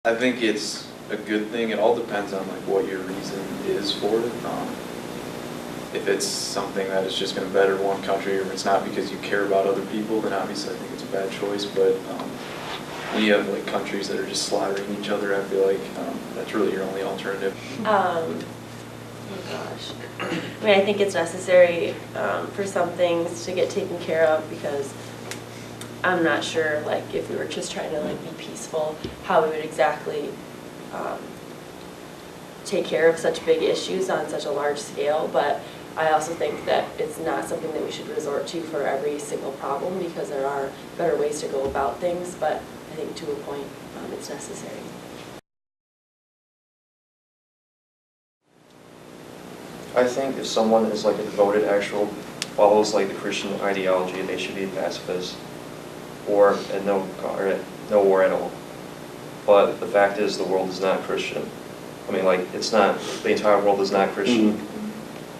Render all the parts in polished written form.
I think it's a good thing. It all depends on like what your reason is for it. If it's something that is just going to better one country, or if it's not because you care about other people, then obviously I think it's a bad choice. But when you have like countries that are just slaughtering each other, I feel like that's really your only alternative. Oh gosh. I mean, I think it's necessary for some things to get taken care of, because I'm not sure, like, if we were just trying to like be peaceful, how we would exactly take care of such big issues on such a large scale. But I also think that it's not something that we should resort to for every single problem, because there are better ways to go about things. But I think to a point, it's necessary. I think if someone is like a devoted, follows like the Christian ideology, they should be a pacifist or at no war at all. But the fact is, the world is not Christian. I mean, like, it's not, the entire world is not Christian.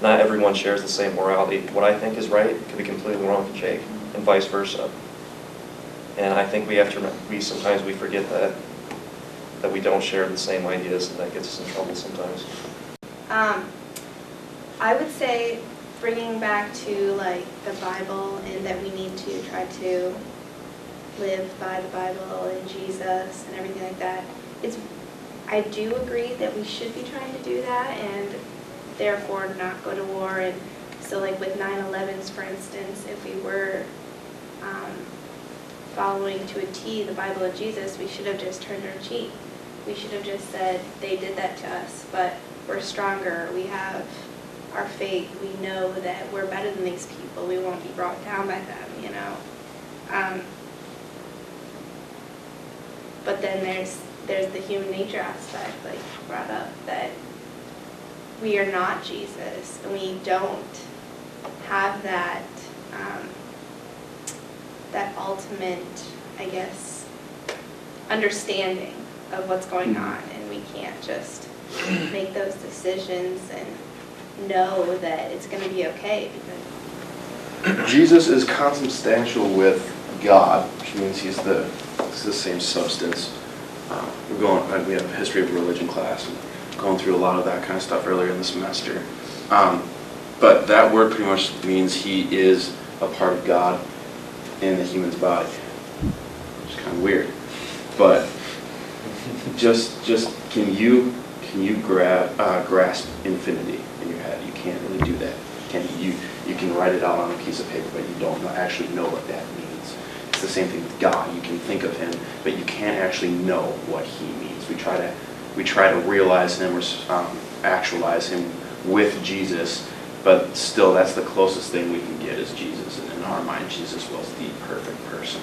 Not everyone shares the same morality. What I think is right could be completely wrong for Jake, and vice versa. And I think sometimes we forget that we don't share the same ideas, and that gets us in trouble sometimes. I would say bringing back to like the Bible, and that we need to try to live by the Bible and Jesus and everything like that. I do agree that we should be trying to do that, and therefore not go to war. And so like with 9/11s, for instance, if we were following to a T the Bible of Jesus, we should have just turned our cheek. We should have just said, they did that to us, but we're stronger. We have our faith. We know that we're better than these people. We won't be brought down by them, you know. But then there's the human nature aspect, like you brought up, that we are not Jesus, and we don't have that that ultimate, I guess, understanding of what's going on, and we can't just make those decisions and know that it's going to be okay. Because Jesus is consubstantial with God, which means he's the same substance. We have a history of religion class, and going through a lot of that kind of stuff earlier in the semester. But that word pretty much means he is a part of God in the human's body, which is kind of weird. But just can you grasp infinity in your head? You can't really do that. You can write it out on a piece of paper, but you don't actually know what that means. It's the same thing with God. You can think of him, but you can't actually know what he means. We try to realize him or actualize him with Jesus, but still, that's the closest thing we can get is Jesus. And in our mind, Jesus was the perfect person.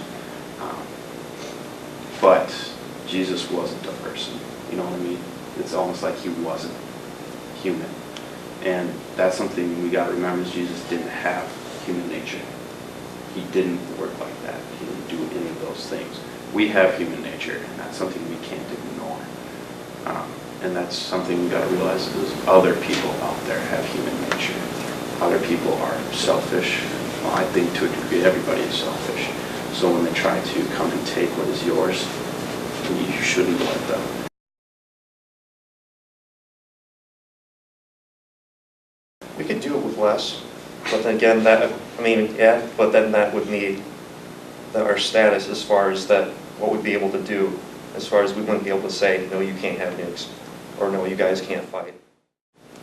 But Jesus wasn't a person. You know what I mean? It's almost like he wasn't human. And that's something we got to remember, is Jesus didn't have human nature. He didn't work like that. He didn't do any of those things. We have human nature, and that's something we can't ignore. And that's something we got to realize, is other people out there have human nature. Other people are selfish. Well, I think to a degree everybody is selfish. So when they try to come and take what is yours, you shouldn't let them. We could do it with less, but then again, but then that would need our status as far as that, what we'd be able to do, as far as we wouldn't be able to say, no, you can't have nukes, or no, you guys can't fight.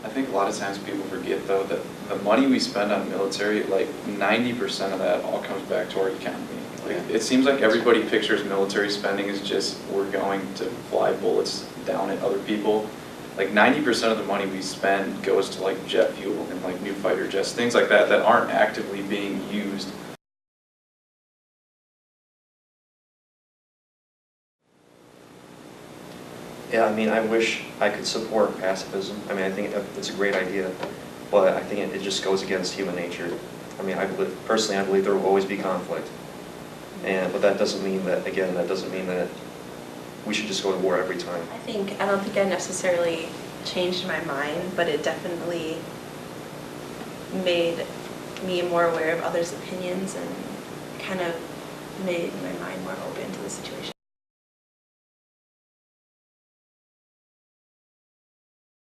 I think a lot of times people forget, though, that the money we spend on military, like 90% of that all comes back to our economy. Like, it seems like everybody pictures military spending as just, we're going to fly bullets down at other people. Like 90% of the money we spend goes to like jet fuel and like new fighter jets, things like that aren't actively being used. Yeah, I mean, I wish I could support pacifism. I mean, I think it's a great idea, but I think it just goes against human nature. I mean, I believe there will always be conflict. But that doesn't mean that, again, we should just go to war every time. I don't think I necessarily changed my mind, but it definitely made me more aware of others' opinions and kind of made my mind more open to the situation.